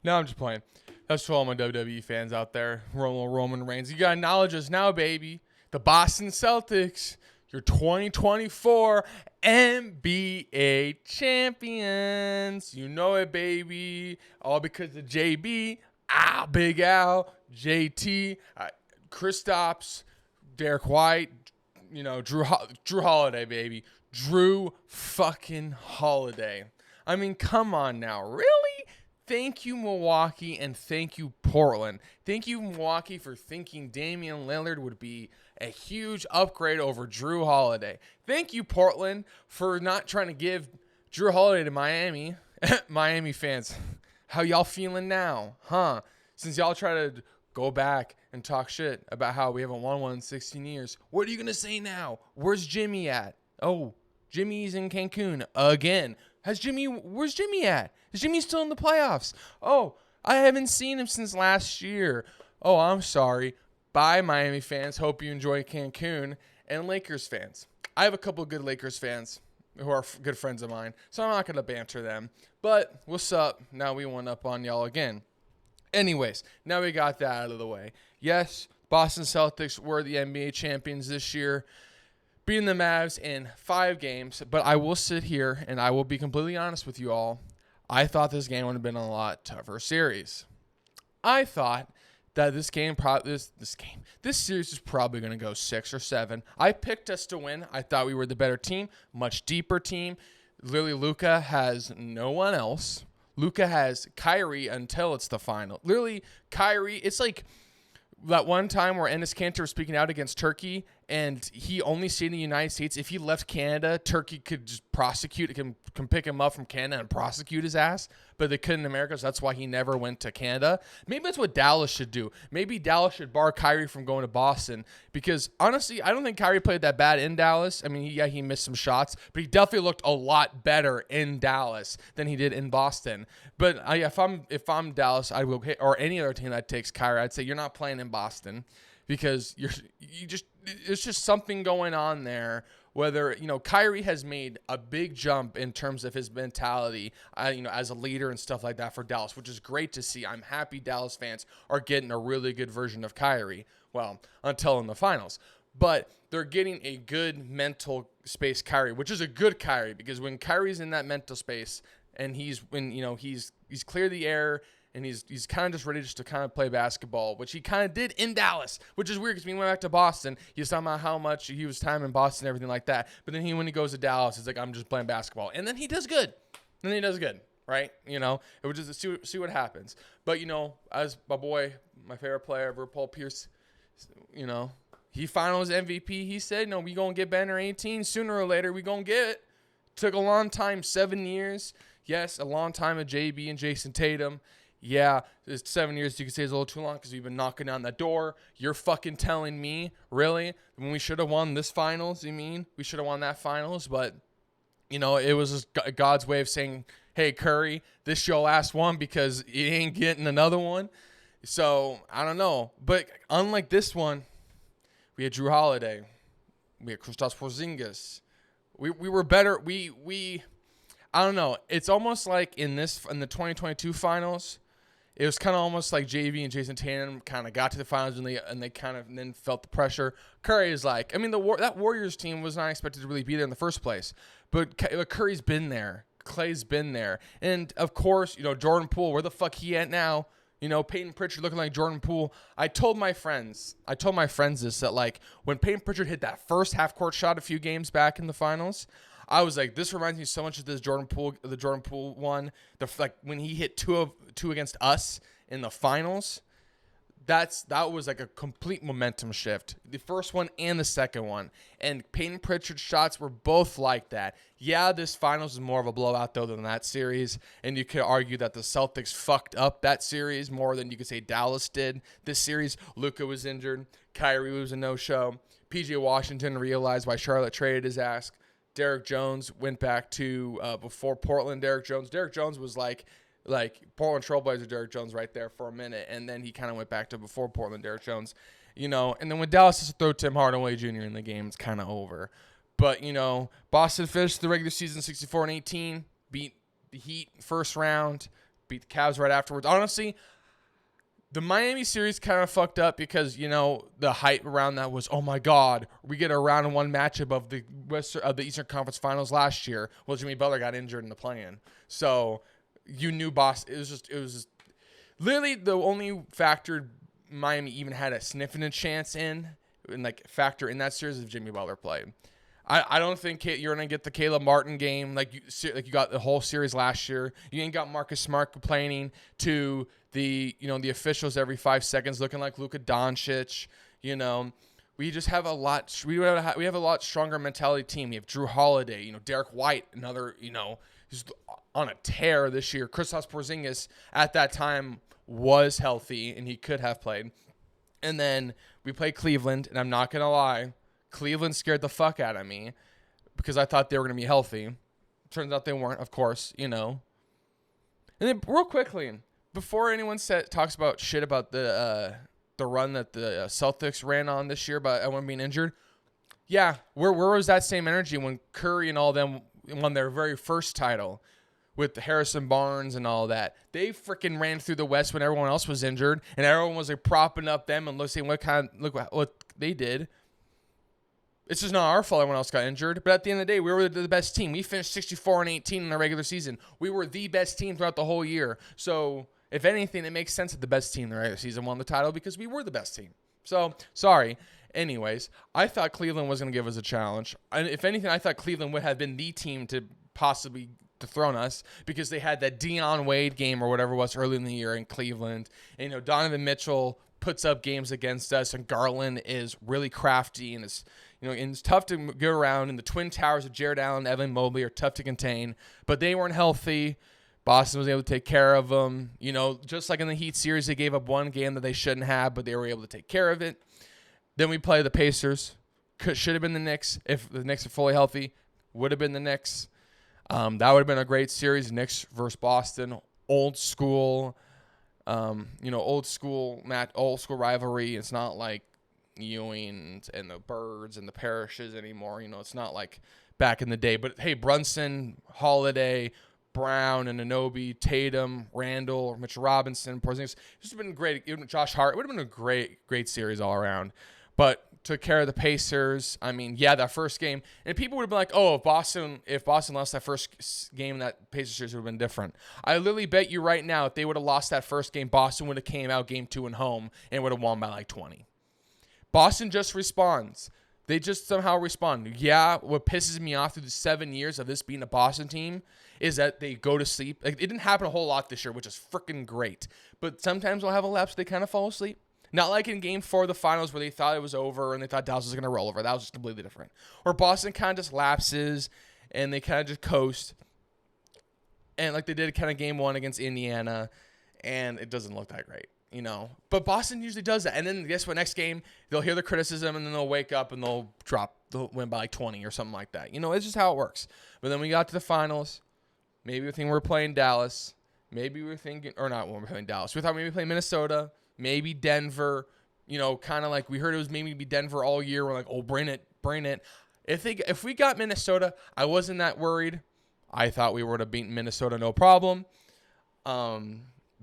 No, I'm just playing. That's to all my WWE fans out there. Roman Reigns. You got to acknowledge us now, baby. The Boston Celtics, your 2024 NBA champions. You know it, baby. All because of JB, Big Al, JT, Kristaps, Derek White, Drew Holiday, baby. Drew fucking Holiday. I mean, come on now. Really? Thank you, Milwaukee, and thank you, Portland. Thank you, Milwaukee, for thinking Damian Lillard would be a huge upgrade over Drew Holiday. Thank you, Portland, for not trying to give Drew Holiday to Miami. Miami fans, how y'all feeling now? Huh? Since y'all try to go back and talk shit about how we haven't won one in 16 years, what are you going to say now? Where's Jimmy at? Oh, Jimmy's in Cancun again. Where's Jimmy at? Is Jimmy still in the playoffs? Oh, I haven't seen him since last year. Oh, I'm sorry. Bye, Miami fans. Hope you enjoy Cancun. And Lakers fans. I have a couple of good Lakers fans who are good friends of mine, so I'm not going to banter them. But what's up? Now we went up on y'all again. Anyways, now we got that out of the way. Yes, Boston Celtics were the NBA champions this year, beating the Mavs in 5 games. But I will sit here and I will be completely honest with you all. I thought this game would have been a lot tougher series. I thought that this series is probably going to go 6 or 7. I picked us to win. I thought we were the better team, much deeper team. Literally, Luka has no one else. Luka has Kyrie until it's the final. Literally, Kyrie, it's like that one time where Enes Kanter was speaking out against Turkey, and he only stayed in the United States. If he left Canada, Turkey could just can pick him up from Canada and prosecute his ass, but they couldn't in America, so that's why he never went to Canada. Maybe that's what Dallas should do. Maybe Dallas should bar Kyrie from going to Boston, because honestly, I don't think Kyrie played that bad in Dallas. I mean, he missed some shots, but he definitely looked a lot better in Dallas than he did in Boston. But if I'm Dallas, I will, or any other team that takes Kyrie, I'd say you're not playing in Boston, because it's just something going on there. Whether, Kyrie has made a big jump in terms of his mentality, as a leader and stuff like that for Dallas, which is great to see. I'm happy Dallas fans are getting a really good version of Kyrie. Well, until in the finals. But they're getting a good mental space Kyrie, which is a good Kyrie, because when Kyrie's in that mental space and he's cleared the air, and he's kind of just ready just to kind of play basketball, which he kind of did in Dallas, which is weird because when he went back to Boston, he was talking about how much he was time in Boston and everything like that. But then when he goes to Dallas, it's like, I'm just playing basketball. And then he does good. Right? It would just see what happens. But, as my boy, my favorite player, Paul Pierce, he finals MVP. He said, no, we going to get Banner 18. Sooner or later, we going to get it. Took a long time, 7 years. Yes, a long time of JB and Jayson Tatum. Yeah, it's 7 years. You could say it's a little too long because we've been knocking on that door. You're fucking telling me, really? When we should have won this finals, you mean? We should have won that finals, but, it was just God's way of saying, hey, Curry, this your last one because you ain't getting another one. So, I don't know. But unlike this one, we had Drew Holiday. We had Kristaps Porzingis. We were better. I don't know. It's almost like in the 2022 finals, it was kind of almost like JV and Jayson Tatum kind of got to the finals and they kind of then felt the pressure. Curry is like, that Warriors team was not expected to really be there in the first place, but Curry's been there. Clay's been there. And of course, Jordan Poole, where the fuck he at now? Peyton Pritchard looking like Jordan Poole. I told my friends this, that like when Peyton Pritchard hit that first half court shot a few games back in the finals, I was like, this reminds me so much of the Jordan Poole one. When he hit two against us in the finals, that was like a complete momentum shift. The first one and the second one. And Peyton Pritchard's shots were both like that. Yeah, this finals is more of a blowout though than that series. And you could argue that the Celtics fucked up that series more than you could say Dallas did. This series, Luka was injured. Kyrie was a no-show. PJ Washington realized why Charlotte traded his ass. Derrick Jones went back to before Portland. Derrick Jones was like Portland Trailblazer Derrick Jones right there for a minute, and then he kind of went back to before Portland Derrick Jones, and then when Dallas has to throw Tim Hardaway Jr. in the game, it's kind of over. But Boston finished the regular season 64-18, beat the Heat first round, beat the Cavs right afterwards. Honestly, the Miami series kind of fucked up because, the hype around that was, oh my God, we get a round of one matchup of the Eastern Conference Finals last year. Well, Jimmy Butler got injured in the play-in. So you knew Boston. It was just literally the only factor Miami even had a sniffing chance in factor in that series if Jimmy Butler played. I don't think you're going to get the Caleb Martin game like you got the whole series last year. You ain't got Marcus Smart complaining to the officials every 5 seconds looking like Luka Doncic. We just have a lot. We have a lot stronger mentality team. We have Drew Holiday, Derek White, another, he's on a tear this year. Kristaps Porzingis at that time was healthy and he could have played. And then we play Cleveland, and I'm not going to lie, Cleveland scared the fuck out of me because I thought they were going to be healthy. Turns out they weren't, of course, And then real quickly, before anyone talks about shit about the run that the Celtics ran on this year about everyone being injured, yeah, where was that same energy when Curry and all them won their very first title with Harrison Barnes and all that? They freaking ran through the West when everyone else was injured, and everyone was propping up them and saying look what they did. It's just not our fault everyone else got injured. But at the end of the day, we were the best team. We finished 64-18 in the regular season. We were the best team throughout the whole year. So, if anything, it makes sense that the best team in the regular season won the title because we were the best team. So, sorry. Anyways, I thought Cleveland was going to give us a challenge. And if anything, I thought Cleveland would have been the team to possibly dethrone us because they had that Deion Wade game or whatever it was early in the year in Cleveland. And, Donovan Mitchell puts up games against us, and Garland is really crafty and it's tough to go around. And the Twin Towers of Jared Allen and Evan Mobley are tough to contain, but they weren't healthy. Boston was able to take care of them. Just like in the Heat series, they gave up one game that they shouldn't have, but they were able to take care of it. Then we play the Pacers. Should have been the Knicks. If the Knicks are fully healthy, would have been the Knicks. That would have been a great series. Knicks versus Boston. Old school rivalry. It's not like Ewing and the Birds and the Parishes anymore. It's not like back in the day. But hey, Brunson, Holiday, Brown, and Anunoby, Tatum, Randall, Mitch Robinson, Porzingis. This has been great. Even Josh Hart. It would have been a great series all around. But took care of the Pacers. I mean, yeah, that first game. And people would have been like, oh, if Boston lost that first game, that Pacers series would have been different. I literally bet you right now, if they would have lost that first game, Boston would have came out game 2 and home and would have won by like 20. Boston just responds. They just somehow respond. Yeah, what pisses me off through the 7 years of this being a Boston team is that they go to sleep. It didn't happen a whole lot this year, which is freaking great. But sometimes they'll have a lapse. They kind of fall asleep. Not like in Game 4 of the finals where they thought it was over and they thought Dallas was going to roll over. That was just completely different. Or Boston kind of just lapses and they kind of just coast. And like they did kind of Game 1 against Indiana, and it doesn't look that great. But Boston usually does that. And then guess what? Next game, they'll hear the criticism and then they'll wake up and they'll win by like 20 or something like that. It's just how it works. But then we got to the finals. Maybe we think we're playing Dallas. Maybe we're thinking, or not when we're playing Dallas. We thought maybe playing Minnesota, maybe Denver. Kind of like we heard it was maybe be Denver all year. We're like, oh, bring it. If we got Minnesota, I wasn't that worried. I thought we would have beaten Minnesota no problem.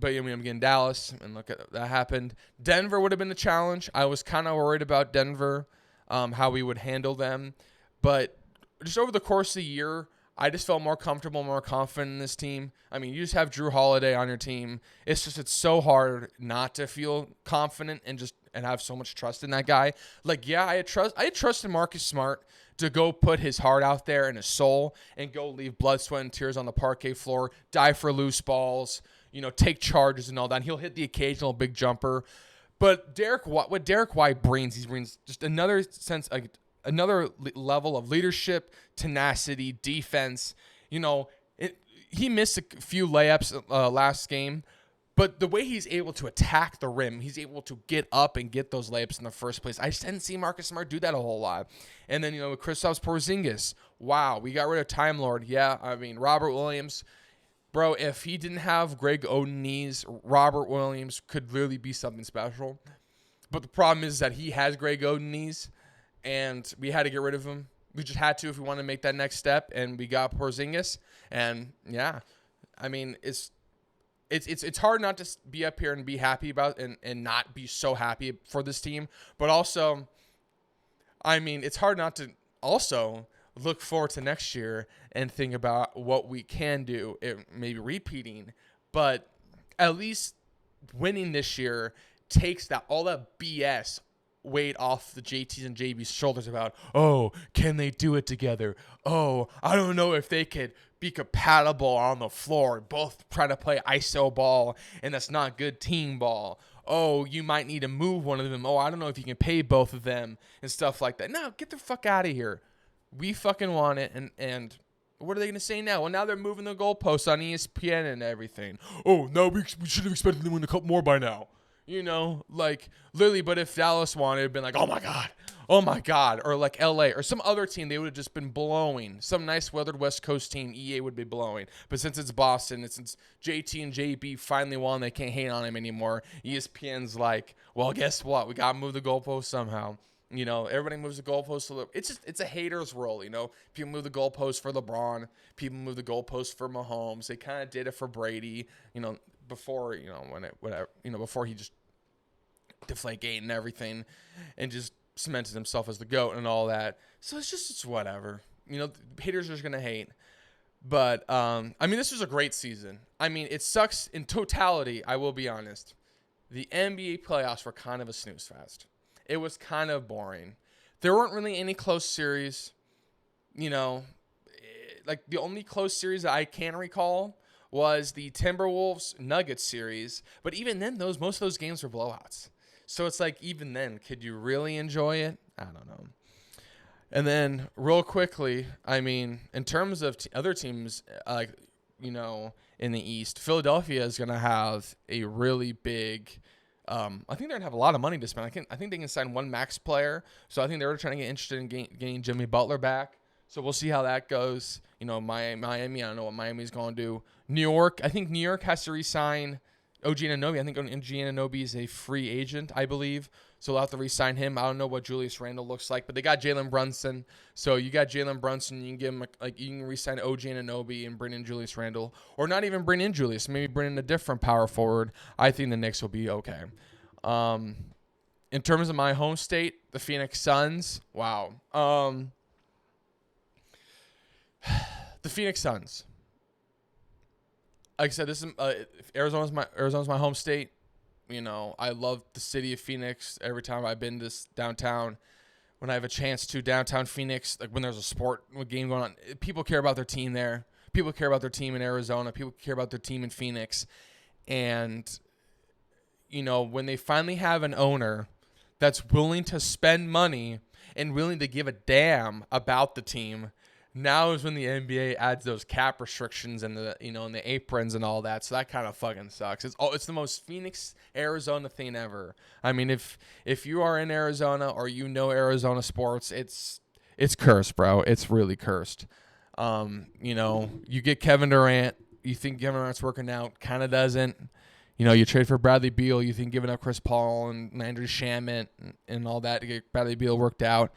But I'm getting Dallas, and look at that happened. Denver would have been the challenge. I was kind of worried about Denver, how we would handle them. But just over the course of the year, I just felt more comfortable, more confident in this team. I mean, you just have Drew Holiday on your team. It's so hard not to feel confident and have so much trust in that guy. Like, yeah, I had trust in Marcus Smart to go put his heart out there and his soul and go leave blood, sweat, and tears on the parquet floor, die for loose balls, take charges and all that. And he'll hit the occasional big jumper. But what Derek White brings, he brings just another sense, another level of leadership, tenacity, defense. He missed a few layups last game, but the way he's able to attack the rim, he's able to get up and get those layups in the first place. I just didn't see Marcus Smart do that a whole lot. And then, with Kristaps Porzingis, wow, we got rid of Time Lord. Yeah, I mean, Robert Williams. Bro, if he didn't have Greg Oden knees, Robert Williams could really be something special. But the problem is that he has Greg Oden knees, and we had to get rid of him. We just had to if we wanted to make that next step, and we got Porzingis. And, yeah, I mean, it's hard not to be up here and be happy about and not be so happy for this team. But also, I mean, it's hard not to also look forward to next year and think about what we can do, maybe repeating. But at least winning this year takes all that BS weight off the JT's and JB's shoulders about, oh, can they do it together? Oh, I don't know if they could be compatible on the floor, both try to play ISO ball, and that's not good team ball. Oh, you might need to move one of them. Oh, I don't know if you can pay both of them and stuff like that. No, get the fuck out of here. We fucking want it, and what are they going to say now? Well, now they're moving the goalposts on ESPN and everything. Oh, no, we should have expected them to win a couple more by now. You know, like, literally, but if Dallas wanted, it would have been like, oh my God, or like LA, or some other team, they would have just been blowing. Some nice weathered West Coast team, EA would be blowing. But since it's Boston, and since JT and JB finally won, they can't hate on him anymore. ESPN's like, well, guess what? We got to move the goalpost somehow. You know, everybody moves the goalpost a little. It's a hater's role, you know. People move the goalpost for LeBron. People move the goalpost for Mahomes. They kind of did it for Brady, you know, before, you know, before he just Deflategate and everything, and just cemented himself as the GOAT and all that. So it's whatever. You know, haters are just gonna hate. But I mean, this was a great season. I mean, it sucks in totality. I will be honest. The NBA playoffs were kind of a snooze fest. It was kind of boring. There weren't really any close series. You know, like the only close series that I can recall was the Timberwolves Nuggets series. But even then, most of those games were blowouts. So it's like, even then, could you really enjoy it? I don't know. And then, real quickly, I mean, in terms of other teams, like, you know, in the East, Philadelphia is going to have a really big. I think they're going to have a lot of money to spend. I think they can sign one max player. So I think they're trying to get interested in getting Jimmy Butler back. So we'll see how that goes. You know, Miami, I don't know what Miami's going to do. New York, I think New York has to re-sign OG Anunoby. I think OG Anunoby is a free agent, I believe. So they'll have to re-sign him. I don't know what Julius Randle looks like, but they got Jalen Brunson. So you got Jalen Brunson. You can give him you can re-sign OG Anunoby and bring in Julius Randle, or not even bring in Julius. Maybe bring in a different power forward. I think the Knicks will be okay. In terms of my home state, the Phoenix Suns. Wow. The Phoenix Suns. Like I said, this is Arizona's my home state. You know, I love the city of Phoenix. Every time I've been to downtown, when I have a chance to downtown Phoenix, like when there's a sport game going on, people care about their team there. People care about their team in Arizona. People care about their team in Phoenix. And, you know, when they finally have an owner that's willing to spend money and willing to give a damn about the team, now is when the NBA adds those cap restrictions and the aprons and all that. So that kind of fucking sucks. It's the most Phoenix, Arizona thing ever. I mean, if you are in Arizona or you know Arizona sports, it's cursed, bro. It's really cursed. You know, you get Kevin Durant, you think Kevin Durant's working out, kind of doesn't. You know, you trade for Bradley Beal, you think giving up Chris Paul and Landry Shamet and all that to get Bradley Beal worked out.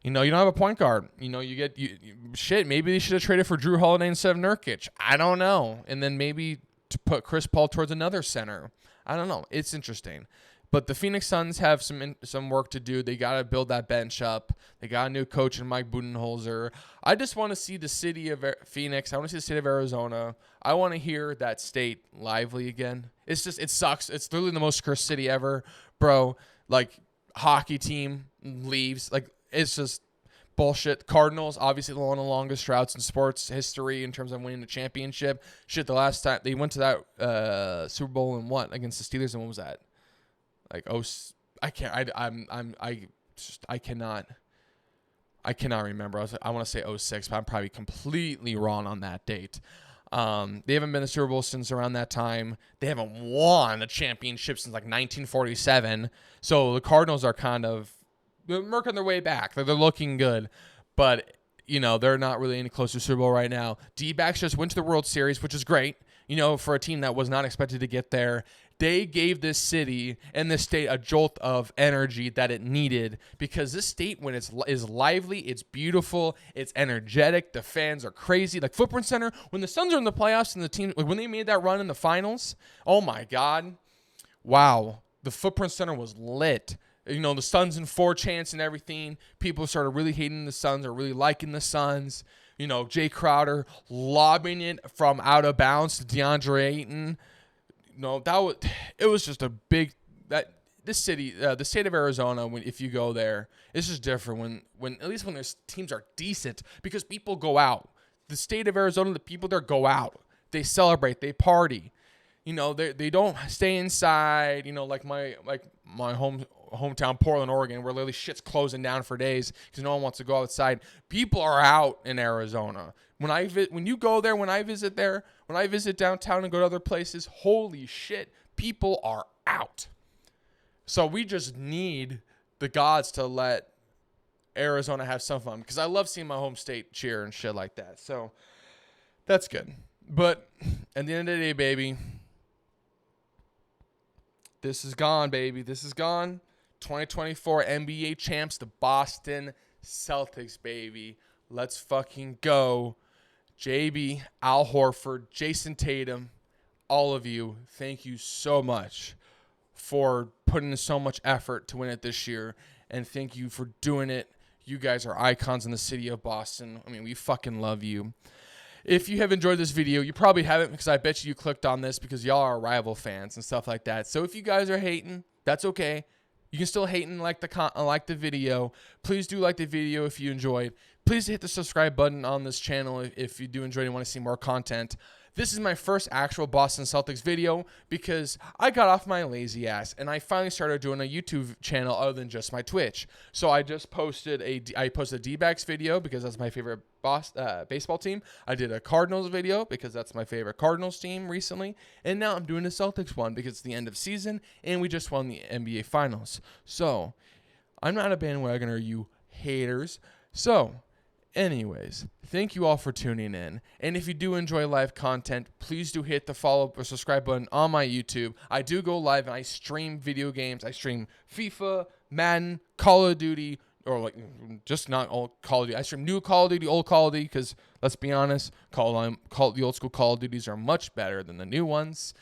You know, you don't have a point guard. You know, maybe they should have traded for Drew Holiday instead of Nurkic. I don't know. And then maybe to put Chris Paul towards another center. I don't know. It's interesting. But the Phoenix Suns have some work to do. They got to build that bench up. They got a new coach in Mike Budenholzer. I just want to see the city of Phoenix. I want to see the state of Arizona. I want to hear that state lively again. It sucks. It's literally the most cursed city ever. Bro, like, hockey team leaves. Like, it's just bullshit. Cardinals, obviously one of the longest droughts in sports history in terms of winning the championship. Shit, the last time they went to that Super Bowl and what against the Steelers, and what was that? Like, I cannot remember. I want to say 06, but I'm probably completely wrong on that date. They haven't been to the Super Bowl since around that time. They haven't won a championship since like 1947. So the Cardinals are kind of working their way back. They're looking good, but you know they're not really any close to Super Bowl right now. D-backs just went to the World Series, which is great. You know, for a team that was not expected to get there. they gave this city and this state a jolt of energy that it needed, because this state, when is lively, it's beautiful, it's energetic, the fans are crazy. Like Footprint Center, when the Suns are in the playoffs and the team, like when they made that run in the finals, oh my God, wow, the Footprint Center was lit. You know, the Suns in 4 chants and everything. People started really hating the Suns or really liking the Suns. You know, Jay Crowder lobbing it from out of bounds to DeAndre Ayton. No, it was just a big, that this city, the state of Arizona, if you go there, it's just different when at least when their teams are decent, because people go out. The state of Arizona, the people there go out. They celebrate, they party. You know, they don't stay inside, you know, like my hometown, Portland, Oregon, where literally shit's closing down for days because no one wants to go outside. People are out in Arizona. When you go there, when I visit downtown and go to other places, holy shit, people are out. So we just need the gods to let Arizona have some fun, because I love seeing my home state cheer and shit like that. So that's good. But at the end of the day, baby, this is gone, baby. This is gone. 2024 NBA champs, the Boston Celtics, baby. Let's fucking go. JB, Al Horford, Jayson Tatum, all of you, thank you so much for putting in so much effort to win it this year. And thank you for doing it. You guys are icons in the city of Boston. I mean, we fucking love you. If you have enjoyed this video, you probably haven't, because I bet you clicked on this because y'all are rival fans and stuff like that. So if you guys are hating, that's okay. You can still hate and like the video. Please do like the video if you enjoyed. Please hit the subscribe button on this channel if you do enjoy and want to see more content. This is my first actual Boston Celtics video because I got off my lazy ass and I finally started doing a YouTube channel other than just my Twitch. So I just posted a D-backs video because that's my favorite baseball team. I did a Cardinals video because that's my favorite Cardinals team recently. And now I'm doing a Celtics one because it's the end of season and we just won the NBA Finals. So I'm not a bandwagoner, you haters. So anyways, thank you all for tuning in. And if you do enjoy live content, please do hit the follow or subscribe button on my YouTube. I do go live and I stream video games. I stream FIFA, Madden, Call of Duty, or like just not all Call of Duty. I stream new Call of Duty, old Call of Duty, because let's be honest, the old school Call of Duties are much better than the new ones.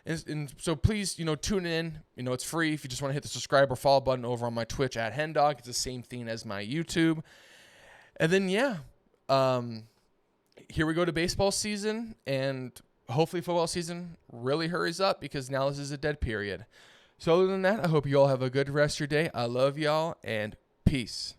And so please, tune in. It's free if you just want to hit the subscribe or follow button over on my Twitch at Hendog. It's the same thing as my YouTube. And then, here we go to baseball season, and hopefully football season really hurries up because now this is a dead period. So other than that, I hope you all have a good rest of your day. I love y'all, and peace.